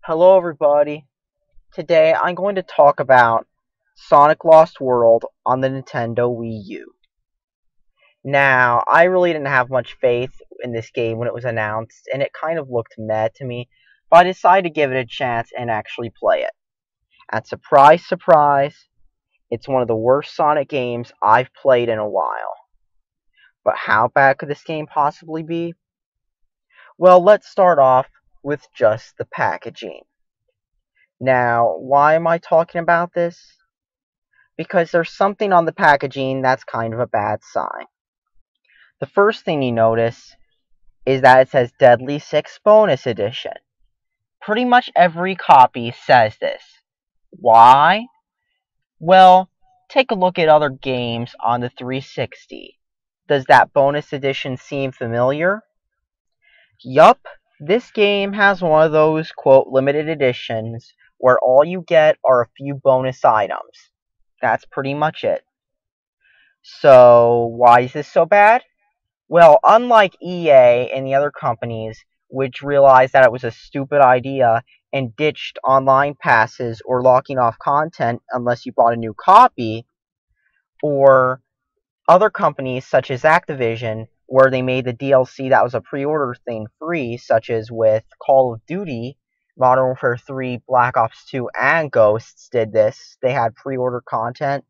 Hello everybody. Today I'm going to talk about Sonic Lost World on the Nintendo Wii U. Now, I really didn't have much faith in this game when it was announced, and it kind of looked meh to me, but I decided to give it a chance and actually play it. And surprise, surprise, it's one of the worst Sonic games I've played in a while. But how bad could this game possibly be? Well, let's start off with just the packaging. Now, why am I talking about this? Because there's something on the packaging that's kind of a bad sign. The first thing you notice is that it says Deadly 6 Bonus Edition. Pretty much every copy says this. Why? Well, take a look at other games on the 360. Does that bonus edition seem familiar? Yup, this game has one of those, quote, limited editions where all you get are a few bonus items. That's pretty much it. So, why is this so bad? Well, unlike EA and the other companies, which realized that it was a stupid idea and ditched online passes or locking off content unless you bought a new copy, or other companies such as Activision, where they made the DLC that was a pre-order thing free, such as with Call of Duty, Modern Warfare 3, Black Ops 2, and Ghosts did this. They had pre-order content.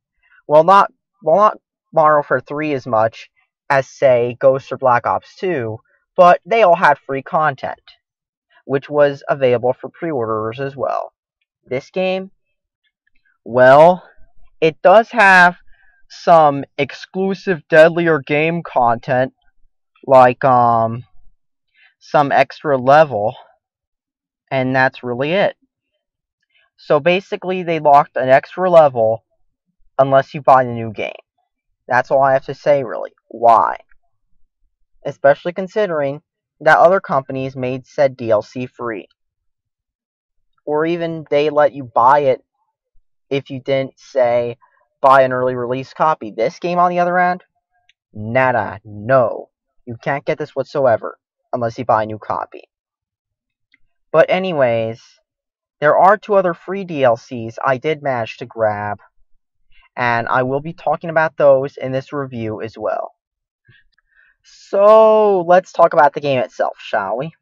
Not Modern Warfare 3 as much as, say, Ghosts or Black Ops 2, but they all had free content, which was available for pre-orders as well. This game, well, it does have some exclusive deadlier game content, like some extra level, and that's really it. So basically they locked an extra level unless you buy the new game. That's all I have to say, really. Why? Especially considering that other companies made said DLC free. Or even they let you buy it if you didn't, say, buy an early release copy. This game, on the other hand, nada, no. You can't get this whatsoever unless you buy a new copy. But anyways, there are two other free DLCs I did manage to grab, and I will be talking about those in this review as well. So, let's talk about the game itself, shall we?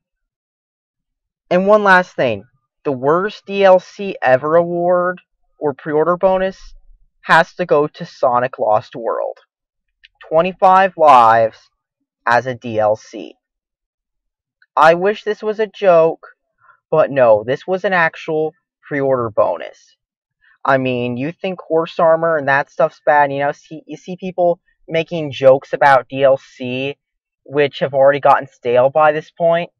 And one last thing. The worst DLC ever award, or pre-order bonus, has to go to Sonic Lost World. 25 lives as a DLC. I wish this was a joke, but no, this was an actual pre-order bonus. I mean, you think horse armor and that stuff's bad, you see people making jokes about DLC, which have already gotten stale by this point.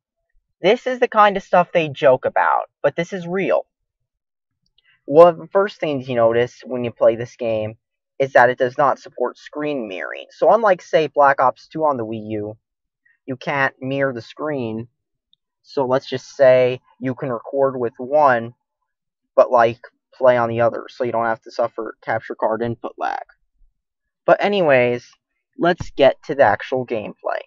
This is the kind of stuff they joke about, but this is real. One of the first things you notice when you play this game is that it does not support screen mirroring. So unlike, say, Black Ops 2 on the Wii U, you can't mirror the screen. So let's just say you can record with one, but play on the other, so you don't have to suffer capture card input lag. But anyways, let's get to the actual gameplay.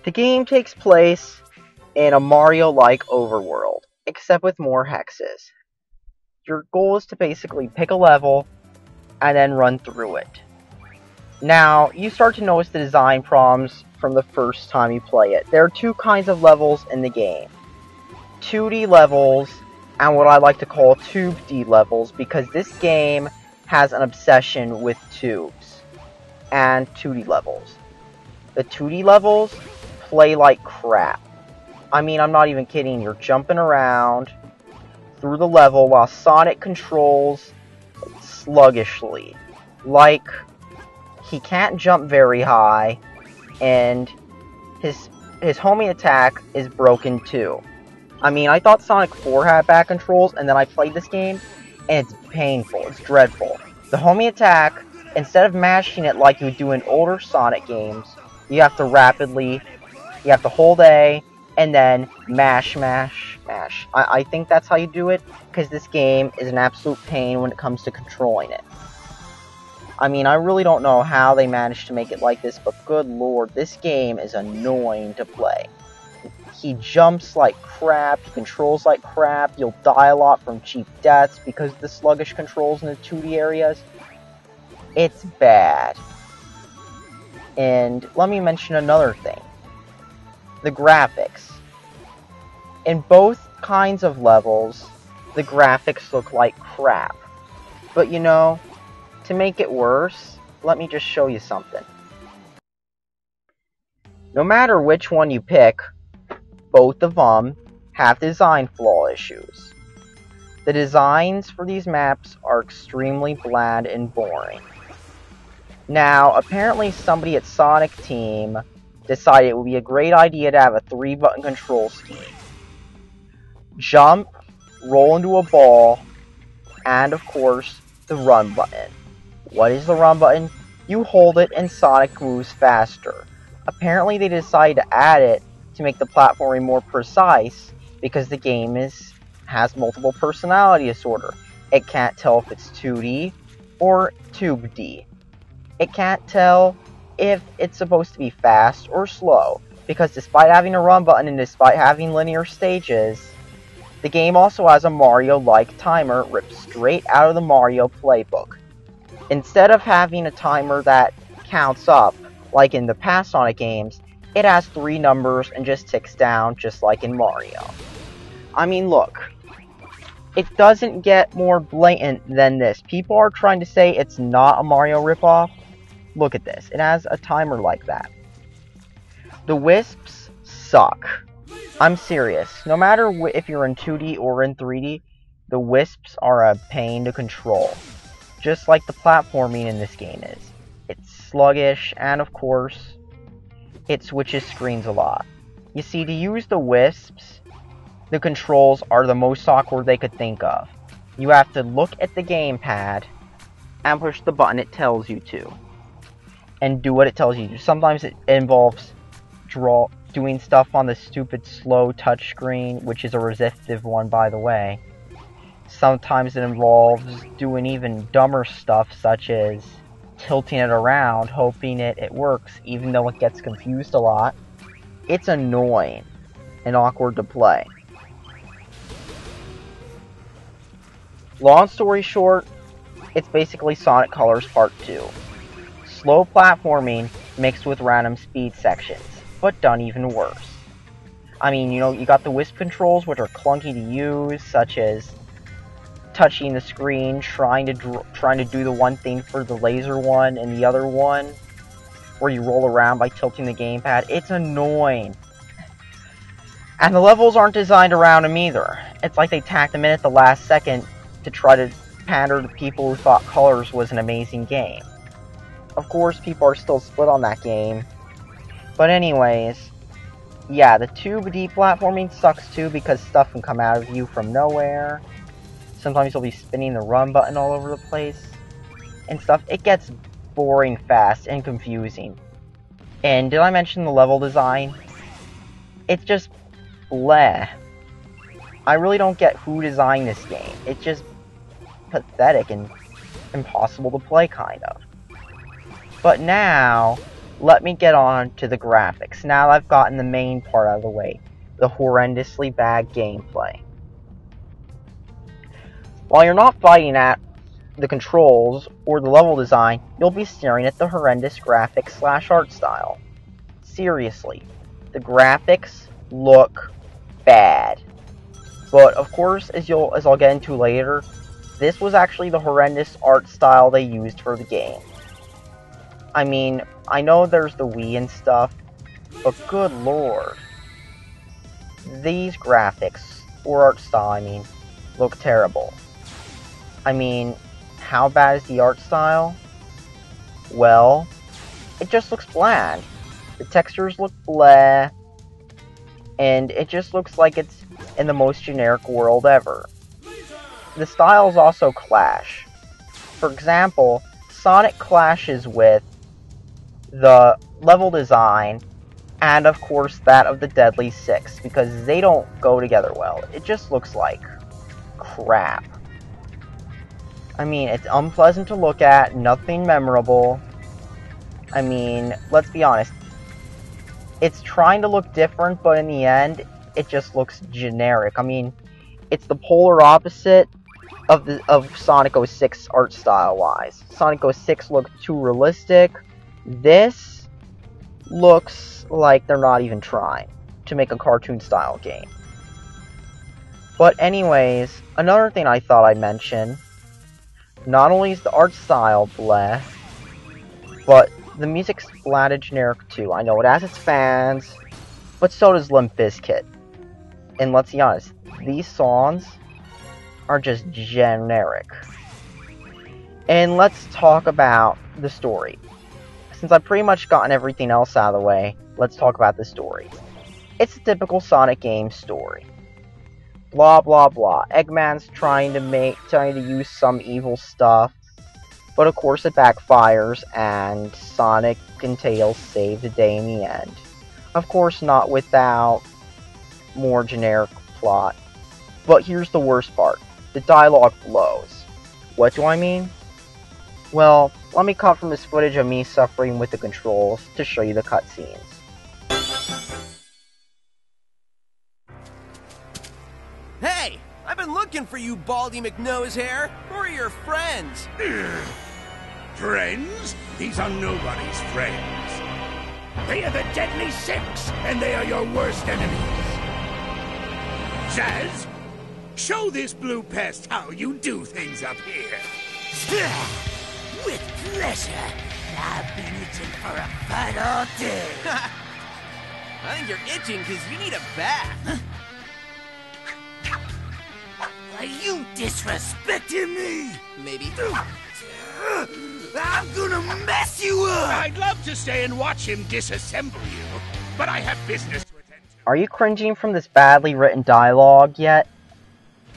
The game takes place in a Mario-like overworld, except with more hexes. Your goal is to basically pick a level and then run through it. Now, you start to notice the design problems from the first time you play it. There are two kinds of levels in the game. 2D levels and what I like to call Tube D levels, because this game has an obsession with tubes and 2D levels. The 2D levels play like crap. I mean, I'm not even kidding. You're jumping around through the level while Sonic controls sluggishly. Like, he can't jump very high, and his homing attack is broken too. I mean, I thought Sonic 4 had back controls, and then I played this game, and it's painful. It's dreadful. The homing attack, instead of mashing it like you would do in older Sonic games, you have to hold A, and then mash, mash, mash. I think that's how you do it, because this game is an absolute pain when it comes to controlling it. I mean, I really don't know how they managed to make it like this, but good lord, this game is annoying to play. He jumps like crap, he controls like crap, you'll die a lot from cheap deaths because of the sluggish controls in the 2D areas. It's bad. And let me mention another thing. The graphics. In both kinds of levels, the graphics look like crap. But you know, to make it worse, let me just show you something. No matter which one you pick, both of them have design flaw issues. The designs for these maps are extremely bland and boring. Now, apparently somebody at Sonic Team decided it would be a great idea to have a 3-button control scheme. Jump, roll into a ball, and of course, the run button. What is the run button? You hold it and Sonic moves faster. Apparently they decided to add it to make the platforming more precise because the game has multiple personality disorder. It can't tell if it's 2D or 2D. It can't tell if it's supposed to be fast or slow, because despite having a run button and despite having linear stages, the game also has a Mario-like timer ripped straight out of the Mario playbook. Instead of having a timer that counts up, like in the past Sonic games, it has 3 numbers and just ticks down just like in Mario. I mean, look, it doesn't get more blatant than this. People are trying to say it's not a Mario ripoff. Look at this. It has a timer like that. The Wisps suck. I'm serious. No matter if you're in 2D or in 3D, the Wisps are a pain to control. Just like the platforming in this game is. It's sluggish, and of course, it switches screens a lot. You see, to use the Wisps, the controls are the most awkward they could think of. You have to look at the gamepad and push the button it tells you to. And do what it tells you to. Sometimes it involves doing stuff on the stupid slow touchscreen, which is a resistive one, by the way. Sometimes it involves doing even dumber stuff, such as tilting it around, hoping it works, even though it gets confused a lot. It's annoying and awkward to play. Long story short, it's basically Sonic Colors Part 2. Slow platforming mixed with random speed sections, but done even worse. I mean, you know, you got the Wisp controls, which are clunky to use, such as touching the screen, trying to do the one thing for the laser one, and the other one, where you roll around by tilting the gamepad. It's annoying. And the levels aren't designed around them either. It's like they tacked them in at the last second to try to pander to people who thought Colors was an amazing game. Of course, people are still split on that game. But anyways, yeah, the 2D platforming sucks too because stuff can come out of you from nowhere. Sometimes you'll be spinning the run button all over the place and stuff. It gets boring fast and confusing. And did I mention the level design? It's just bleh. I really don't get who designed this game. It's just pathetic and impossible to play, kind of. But now, let me get on to the graphics. Now that I've gotten the main part out of the way, the horrendously bad gameplay. While you're not fighting at the controls or the level design, you'll be staring at the horrendous graphics / art style. Seriously, the graphics look bad. But of course, as I'll get into later, this was actually the horrendous art style they used for the game. I mean, I know there's the Wii and stuff, but good lord. These graphics, or art style, I mean, look terrible. I mean, how bad is the art style? Well, it just looks bland. The textures look bleh, and it just looks like it's in the most generic world ever. The styles also clash. For example, Sonic clashes with the level design and of course that of the Deadly Six because they don't go together well. It just looks like crap. I mean, it's unpleasant to look at, nothing memorable. I mean, let's be honest. It's trying to look different, but in the end, it just looks generic. I mean, it's the polar opposite of Sonic 06 art style-wise. Sonic 06 looked too realistic. This looks like they're not even trying to make a cartoon-style game. But anyways, another thing I thought I'd mention, not only is the art style bleh, but the music's flat and generic too. I know it has its fans, but so does Limp Bizkit. And let's be honest, these songs are just generic. And let's talk about the story. Since I've pretty much gotten everything else out of the way, let's talk about the story. It's a typical Sonic game story. Blah blah blah. Eggman's trying to use some evil stuff, but of course it backfires, and Sonic and Tails save the day in the end. Of course, not without more generic plot. But here's the worst part. The dialogue blows. What do I mean? Well, let me cut from this footage of me suffering with the controls to show you the cutscenes. Hey! I've been looking for you, Baldy McNosehair. Who are your friends? Friends? These are nobody's friends. They are the Deadly Six, and they are your worst enemies. Zaz, show this blue pest how you do things up here. With pleasure. I've been itching for a fight all day. I think you're itching because you need a bath. Are you disrespecting me? Maybe. I'm gonna mess you up! I'd love to stay and watch him disassemble you, but I have business to attend to. Are you cringing from this badly written dialogue yet?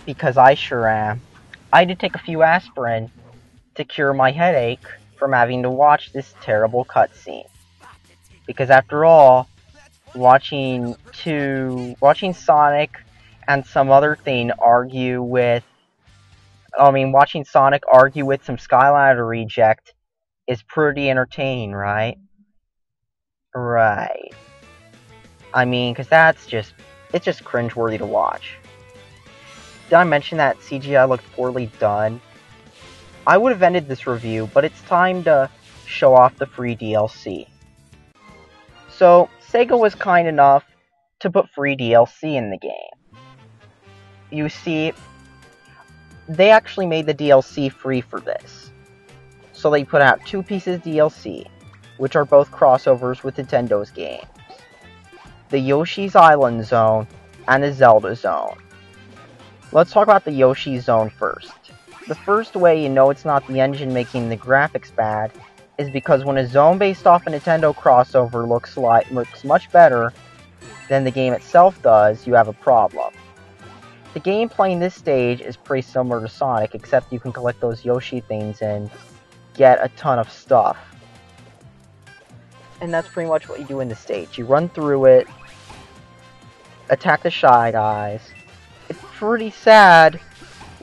Because I sure am. I had to take a few aspirin to cure my headache from having to watch this terrible cutscene. Because after all, watching Sonic and some other thing watching Sonic argue with some Skylander reject is pretty entertaining, right? Right. I mean, because it's just cringeworthy to watch. Did I mention that CGI looked poorly done? I would have ended this review, but it's time to show off the free DLC. So, Sega was kind enough to put free DLC in the game. You see, they actually made the DLC free for this. So they put out 2 pieces of DLC, which are both crossovers with Nintendo's games. The Yoshi's Island Zone and the Zelda Zone. Let's talk about the Yoshi Zone first. The first way you know it's not the engine making the graphics bad is because when a zone based off a Nintendo crossover looks much better than the game itself does, you have a problem. The gameplay in this stage is pretty similar to Sonic, except you can collect those Yoshi things and get a ton of stuff. And that's pretty much what you do in the stage. You run through it, attack the Shy Guys. It's pretty sad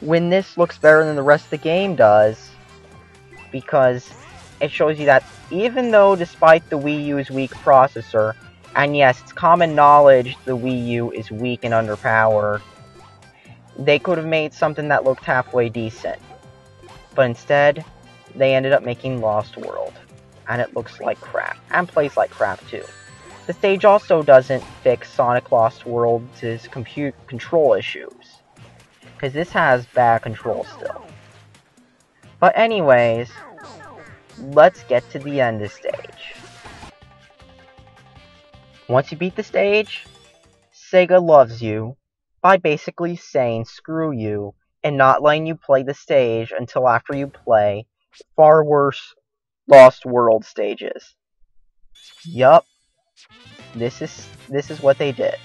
when this looks better than the rest of the game does, because it shows you that even though, despite the Wii U's weak processor, and yes, it's common knowledge the Wii U is weak and underpowered, they could have made something that looked halfway decent. But instead, they ended up making Lost World, and it looks like crap, and plays like crap too. The stage also doesn't fix Sonic Lost World's control issues, because this has bad control still. But anyways, let's get to the end of the stage. Once you beat the stage, Sega loves you by basically saying screw you and not letting you play the stage until after you play far worse Lost World stages. Yup, this is what they did.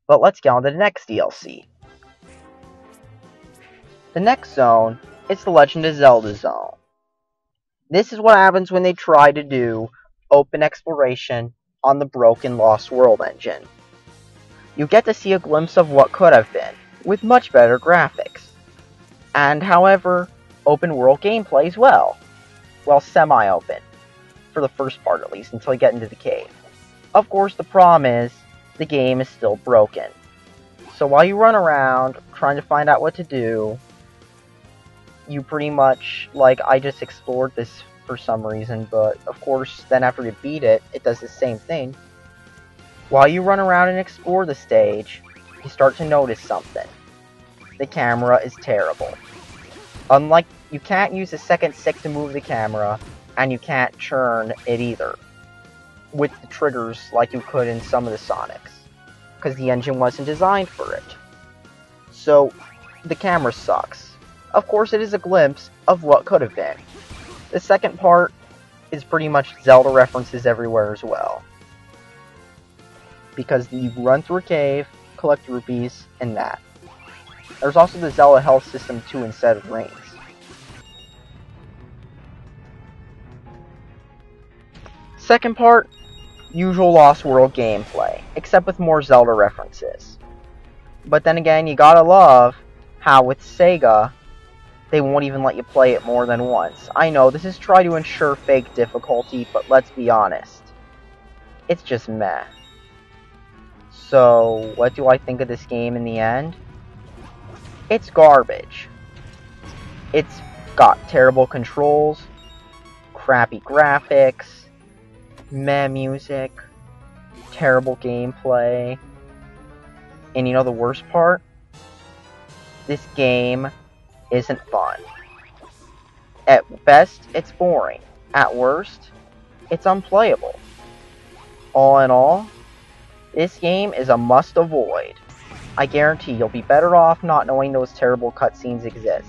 But let's get on to the next DLC. The next zone is the Legend of Zelda Zone. This is what happens when they try to do open exploration on the broken Lost World engine. You get to see a glimpse of what could have been, with much better graphics. And however, open world gameplay as well. Well, semi-open. For the first part at least, until you get into the cave. Of course, the problem is, the game is still broken. So while you run around, trying to find out what to do, you pretty much, like, I just explored this for some reason, but of course, then after you beat it, it does the same thing. While you run around and explore the stage, you start to notice something. The camera is terrible. Unlike, you can't use the second stick to move the camera, and you can't churn it either, with the triggers like you could in some of the Sonics, because the engine wasn't designed for it. So, the camera sucks. Of course, it is a glimpse of what could have been. The second part is pretty much Zelda references everywhere as well, because you run through a cave, collect rupees, and that. There's also the Zelda health system too instead of rings. Second part, usual Lost World gameplay, except with more Zelda references. But then again, you gotta love how with Sega, they won't even let you play it more than once. I know, this is try to ensure fake difficulty, but let's be honest. It's just meh. So, what do I think of this game in the end? It's garbage. It's got terrible controls, crappy graphics, meh music, terrible gameplay, and you know the worst part? This game isn't fun. At best, it's boring. At worst, it's unplayable. All in all, this game is a must-avoid. I guarantee you'll be better off not knowing those terrible cutscenes exist.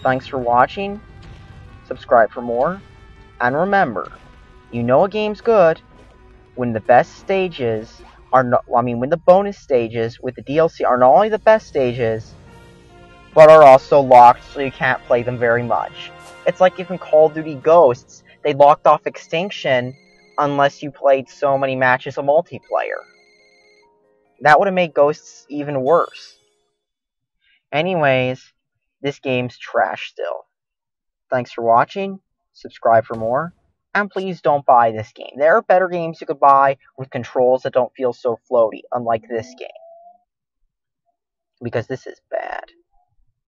Thanks for watching, subscribe for more, and remember, you know a game's good when the best stages are not, when the bonus stages with the DLC are not only the best stages, but are also locked so you can't play them very much. It's like if in Call of Duty Ghosts, they locked off Extinction unless you played so many matches of multiplayer. That would have made Ghosts even worse. Anyways, this game's trash still. Thanks for watching, subscribe for more, and please don't buy this game. There are better games you could buy with controls that don't feel so floaty, unlike this game. Because this is bad.